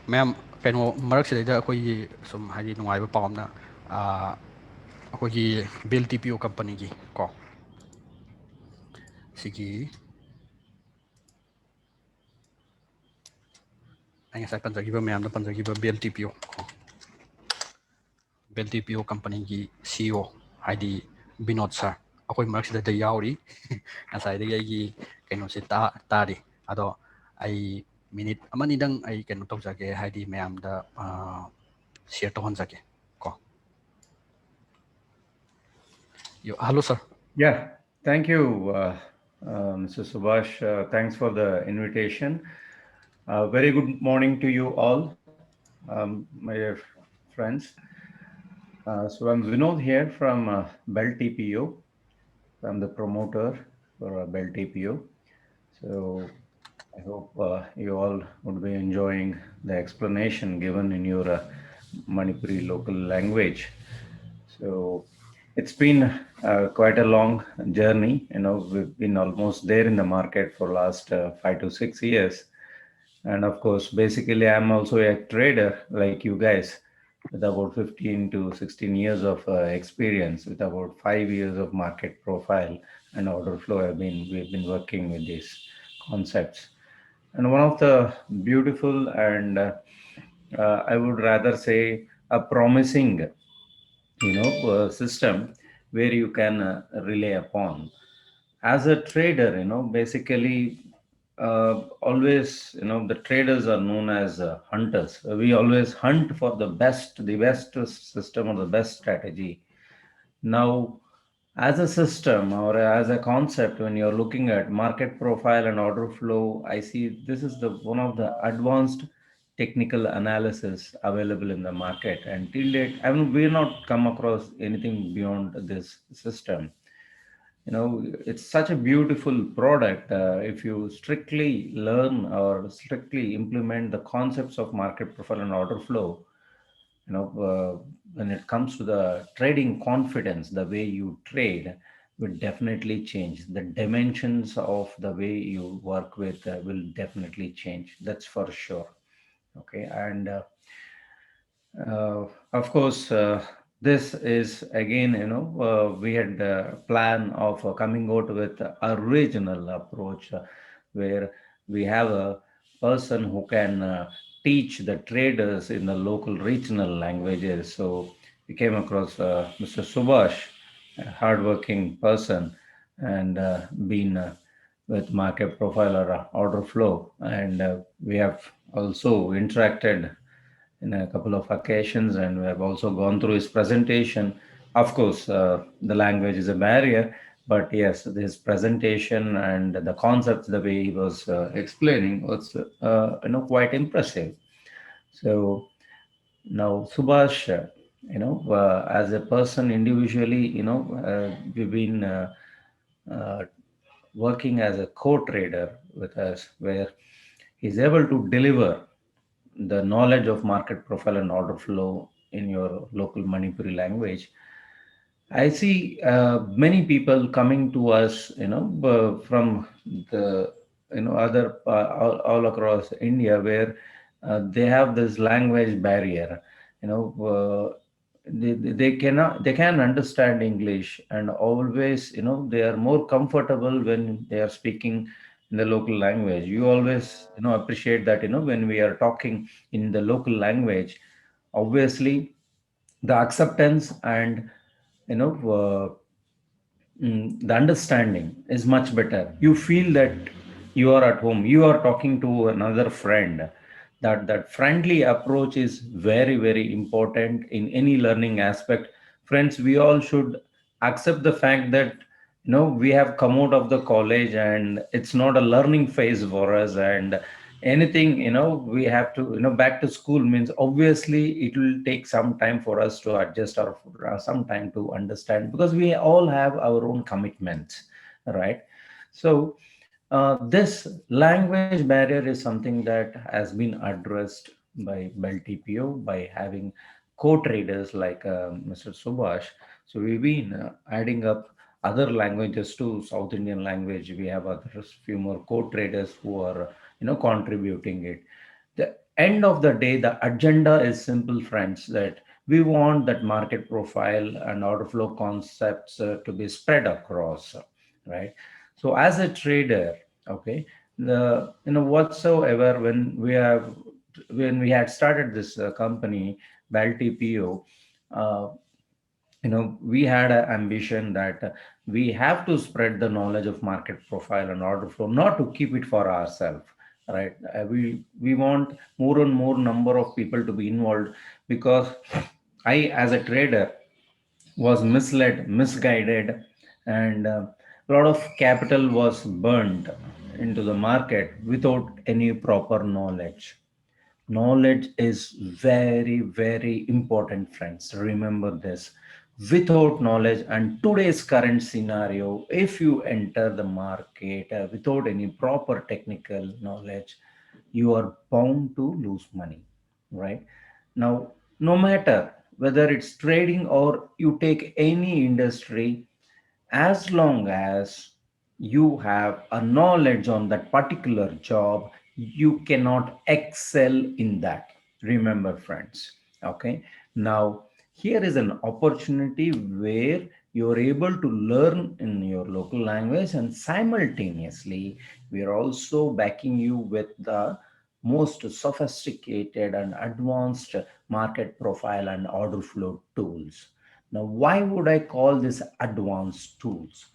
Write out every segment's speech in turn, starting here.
ꯃꯌꯥꯝ ꯀꯩꯅꯣ ꯃꯔꯛꯁꯤꯗꯩꯗ ꯑꯩꯈꯣꯏꯒꯤ ꯁꯨꯝ ꯍꯥꯏꯗꯤ ꯅꯨꯡꯉꯥꯏꯕ ꯄꯥꯎ ꯑꯃꯅ ꯑꯩꯈꯣꯏꯒꯤ ꯕꯤꯜ ꯇꯤ ꯄꯤ ꯑꯣ ꯀꯝꯄꯅꯤꯒꯤ ꯀꯣ ꯁꯤꯒꯤ ꯑꯩ ꯉꯁꯥꯏ ꯄꯟꯖꯈꯤꯕ ꯃꯌꯥꯝꯅ ꯄꯟꯖꯈꯤꯕ ꯕꯦꯜ ꯇꯤ ꯄꯤ ꯑꯣ ꯕꯦꯜ ꯇꯤ ꯄꯤ ꯑꯣ ꯀꯝꯄꯅꯤꯒꯤ ꯁꯤ ꯑꯣ ꯍꯥꯏꯗꯤ ꯕꯤꯅꯣꯠ ꯁꯥꯔ ꯑꯩꯈꯣꯏ ꯃꯔꯛꯁꯤꯗ ꯌꯥꯎꯔꯤ ꯉꯁꯥꯏꯗꯒꯤ ꯑꯩꯒꯤ ꯀꯩꯅꯣꯁꯦ ꯇꯥꯔꯤ ꯑꯗꯣ ꯑꯩ ꯃꯤꯅꯤꯠ ꯑꯃꯅꯤꯗꯪ ꯑꯩ ꯀꯩꯅꯣ ꯇꯧꯖꯒꯦ ꯍꯥꯏꯗꯤ ꯃꯌꯥꯝꯗ ꯁꯤꯌꯔ ꯇꯧꯍꯟꯖꯒꯦ ꯀꯣ ꯍꯜꯂꯣ ꯁꯥꯔ. Yeah, thank you, Mr. Subhash. Thanks for the invitation. Very good morning to you all, my dear friends. So I'm Vinod here from Bell TPO. I'm the promoter for Bell TPO. So I hope you all would be enjoying the explanation given in your Manipuri local language. So it's been quite a long journey. We've been almost there in the market for last 5 to 6 years. And of course, basically, I'm also a trader like you guys with about 15 to 16 years of experience, with about 5 years of market profile and order flow. We've been working with these concepts. And one of the beautiful and I would rather say a promising system where you can rely upon as a trader. Basically, always, the traders are known as hunters. We always hunt for the best system or the best strategy. Now, as a system or as a concept, when you're looking at market profile and order flow, I see this is the one of the advanced technical analysis available in the market. And till date, I mean, we've not come across anything beyond this system. It's such a beautiful product if you strictly learn or strictly implement the concepts of market profile and order flow. When it comes to the trading confidence, the way you trade will definitely change. The dimensions of the way you work with will definitely change. That's for sure. Okay. And of course, this is again, we had a plan of coming out with a regional approach where we have a person who can teach the traders in the local regional languages. So we came across Mr. Subhash, a hardworking person, and been with market profile or order flow. And we have also interacted in a couple of occasions, and we have also gone through his presentation. Of course, the language is a barrier, but yes, his presentation and the concepts, the way he was explaining, was quite impressive. So now, Subhash, as a person individually, we've been uh, working as a co-trader with us, where he's able to deliver the knowledge of market profile and order flow in your local Manipuri language. I see many people coming to us, from the, other all across India, where they have this language barrier. They cannot, they can understand English, and always, they are more comfortable when they are speaking in the local language. You always, appreciate that, when we are talking in the local language, obviously the acceptance and you know the understanding is much better. You feel that you are at home, you are talking to another friend. That friendly approach is very, very important in any learning aspect. Friends, we all should accept the fact that we have come out of the college and it's not a learning phase for us. And anything, we have to, back to school means obviously it will take some time for us to adjust, or for, some time to understand, because we all have our own commitments, right? So this language barrier is something that has been addressed by Bell TPO by having co-traders like Mr. Subhash. So we've been adding up other languages to South Indian language. We have others, few more co-traders who are contributing it. end of the day, the agenda is simple, friends, that we want that market profile and order flow concepts to be spread across, right? So as a trader, okay, the whatsoever, when we had started this company, Bell TPO, we had an ambition that we have to spread the knowledge of market profile and order flow, not to keep it for ourselves, right? We want more and more number of people to be involved, because I, as a trader, was misled, misguided, and a lot of capital was burned into the market without any proper knowledge. Knowledge is very, very important, friends. Remember this. Without knowledge and today's current scenario, if you enter the market without any proper technical knowledge, you are bound to lose money, right? Now, no matter whether it's trading or you take any industry, as long as you have a knowledge on that particular job, you cannot excel in that. Remember, friends. Okay. Now, here is an opportunity where you're able to learn in your local language, and simultaneously we are also backing you with the most sophisticated and advanced market profile and order flow tools. Now, why would I call this advanced tools?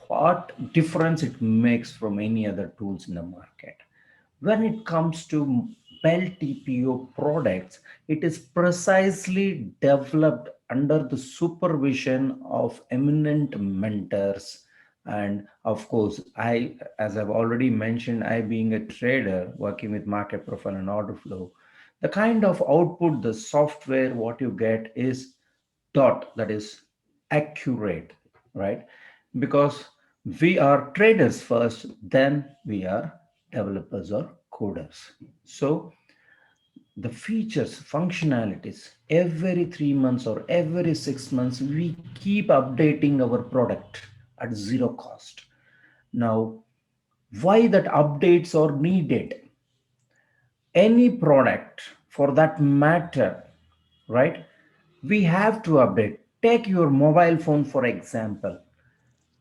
What difference it makes from any other tools in the market? When it comes to Bell TPO products, it is precisely developed under the supervision of eminent mentors. And of course, I, as I've already mentioned, I being a trader working with market profile and order flow, the kind of output, the software, what you get is dot, that is accurate, right? Because we are traders first, then we are developers or coders. So the features, functionalities, every 3 months or every 6 months, we keep updating our product at zero cost. Now, why that updates are needed? Any product for that matter, right? We have to update. Take your mobile phone, for example,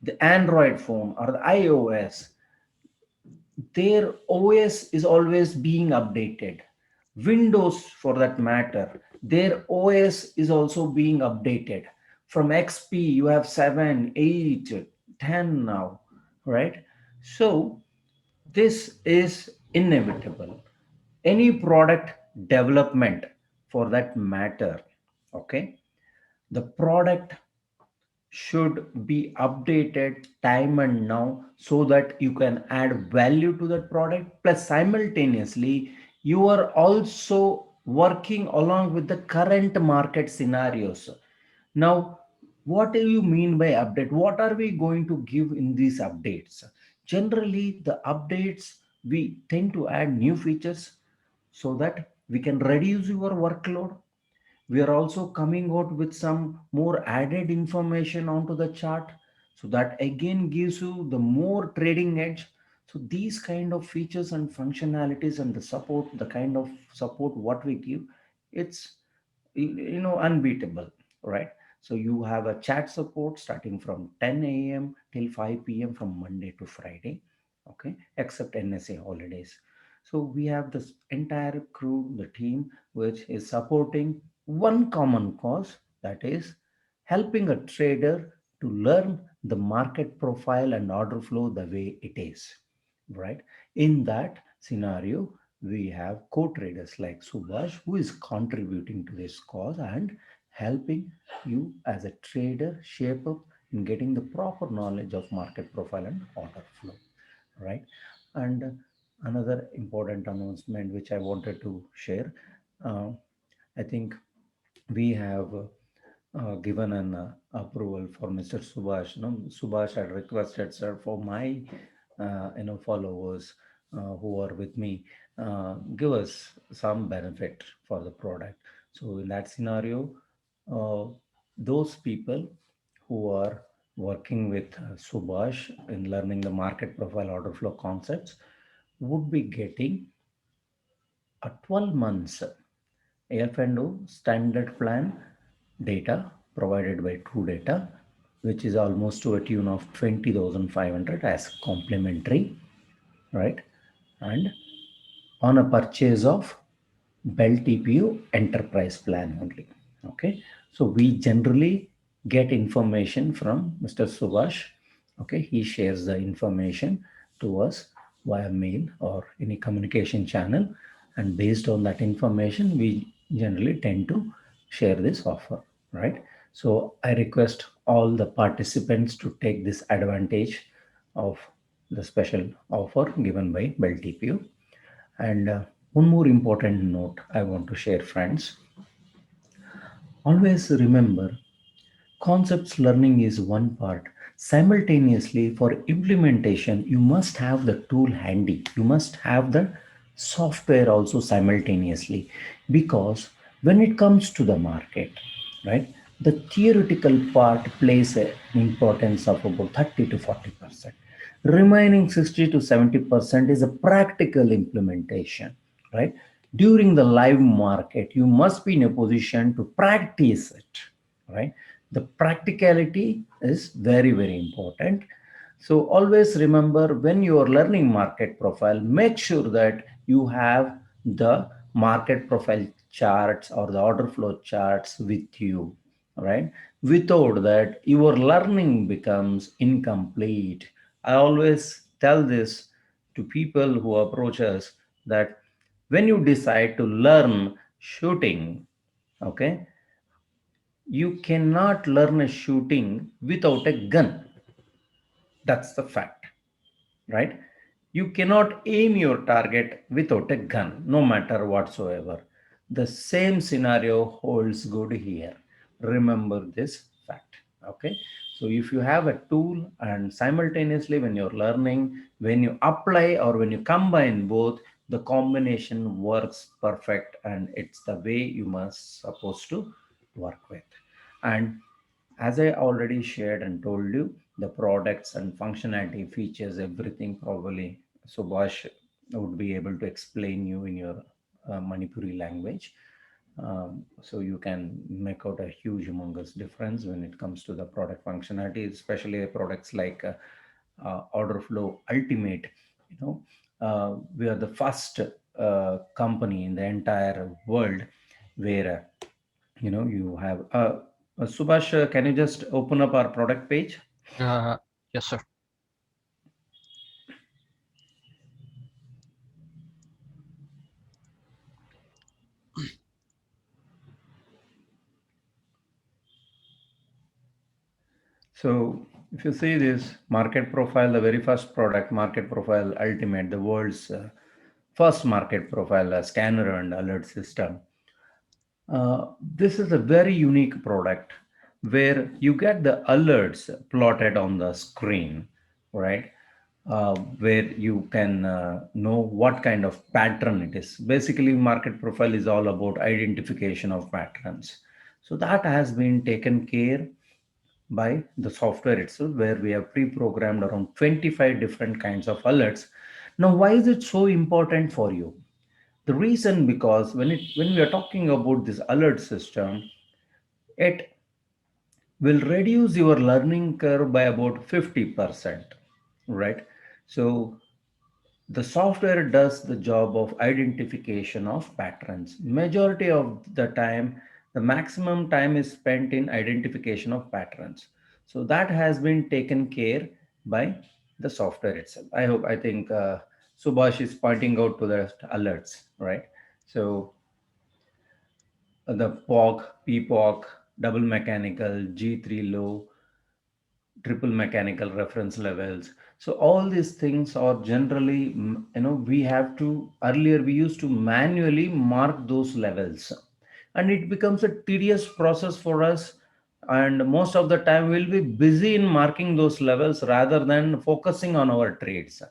the Android phone or the iOS, their OS is always being updated. Windows, for that matter, their OS is also being updated. From XP, you have 7, 8, 10 now, right? So, this is inevitable. Any product development, for that matter, okay, the product should be updated time and now, so that you can add value to that product, plus simultaneously you are also working along with the current market scenarios. Now, what do you mean by update? What are we going to give in these updates? Generally, the updates, we tend to add new features so that we can reduce your workload. We are also coming out with some more added information onto the chart, so that again gives you the more trading edge. So these kind of features and functionalities and the support, the kind of support what we give, it's unbeatable, right? So you have a chat support starting from 10 a.m till 5 p.m from Monday to Friday, okay, except NSA holidays. So we have this entire crew, the team, which is supporting one common cause, that is helping a trader to learn the market profile and order flow the way it is, right? In that scenario, we have co-traders like Subhash, who is contributing to this cause and helping you as a trader shape up in getting the proper knowledge of market profile and order flow, right? And another important announcement which I wanted to share, uh, I think we have given an approval for Mr. Subhash. Subhash had requested, sir, for my followers who are with me, give us some benefit for the product. So in that scenario, uh, those people who are working with Subhash in learning the market profile order flow concepts would be getting a 12 months AF&O standard plan data provided by True Data, which is almost to a tune of 20,500 as complimentary, right? And on a purchase of Bell TPU enterprise plan only. Okay, so we generally get information from Mr. Subhash. Okay, he shares the information to us via mail or any communication channel, and based on that information, we generally tend to share this offer, right? So I request all the participants to take this advantage of the special offer given by Bell TPU. And one more important note I want to share, friends. Always remember, concepts learning is one part. Simultaneously, for implementation, you must have the tool handy. You must have the software also simultaneously. Because when it comes to the market, right, the theoretical part plays an importance of about 30 to 40%. Remaining 60 to 70% is a practical implementation, right? During the live market, you must be in a position to practice it, right? The practicality is very, very important. So always remember, when you are learning market profile, make sure that you have the market profile charts or the order flow charts with you, right? Without that, your learning becomes incomplete. I always tell this to people who approach us, that when you decide to learn shooting, okay, you cannot learn a shooting without a gun. That's the fact, right? You cannot aim your target without a gun, no matter whatsoever. The same scenario holds good here. Remember this fact. Okay. So if you have a tool, and simultaneously when you're learning, when you apply or when you combine both, the combination works perfect, and it's the way you must supposed to work with. And as I already shared and told you, the products and functionality features, everything probably Subhash would be able to explain you in your Manipuri language. So you can make out a huge humongous difference when it comes to the product functionality, especially products like Order Flow Ultimate. You know, we are the first company in the entire world where you have Subhash, can you just open up our product page? Yes, sir. So if you see this market profile, the very first product, Market Profile Ultimate, the world's first market profile scanner and alert system. This is a very unique product where you get the alerts plotted on the screen, right? Where you can know what kind of pattern it is. Basically, market profile is all about identification of patterns. So that has been taken care by the software itself, where we have pre-programmed around 25 different kinds of alerts. Now, why is it so important for you? The reason, because when we are talking about this alert system, it will reduce your learning curve by about 50%, right? So the software does the job of identification of patterns. Majority of the time, the maximum time is spent in identification of patterns. So that has been taken care by the software itself. I think Subhash is pointing out to the alerts, right? So the POC, PPOC, double mechanical, G3 low, triple mechanical reference levels. So all these things are generally, we have to, earlier we used to manually mark those levels, and it becomes a tedious process for us. And most of the time we'll be busy in marking those levels rather than focusing on our trades.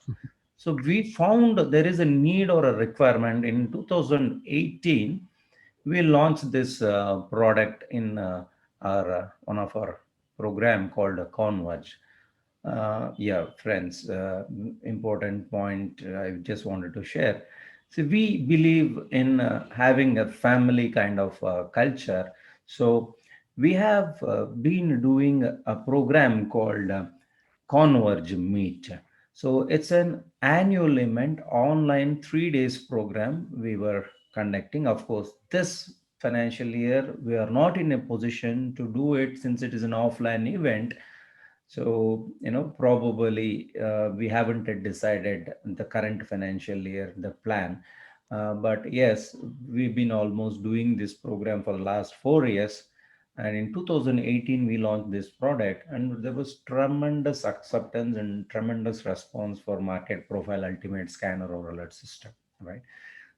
So we found there is a need or a requirement. In 2018 we launched this product in our one of our program called Converge. Yeah, friends, important point I just wanted to share. See, we believe in having a family kind of culture. So we have been doing a program called Converge Meet. So it's an annual event, online 3 days program we were conducting. Of course, this financial year we are not in a position to do it since it is an offline event. So, probably we haven't yet decided the current financial year, the plan. But yes, we've been almost doing this program for the last 4 years. And in 2018, we launched this product, and there was tremendous acceptance and tremendous response for Market Profile Ultimate Scanner or Alert System, right?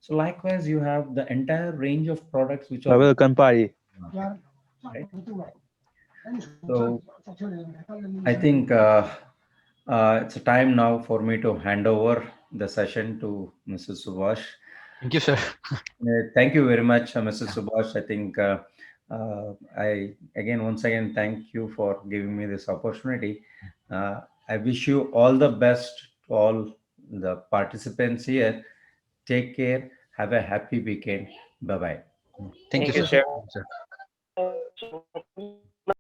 So, likewise, you have the entire range of products which are Welcome, Pai. market, right? So, I think it's a time now for me to hand over the session to Mrs. Subhash. Thank you, sir. Thank you very much, Mrs. Subhash. I think I again, once again, thank you for giving me this opportunity. I wish you all the best to all the participants here. Take care. Have a happy weekend. Bye bye. Thank you, Thank you, sir. sir. Thank you, sir. So much, Mr. Pai.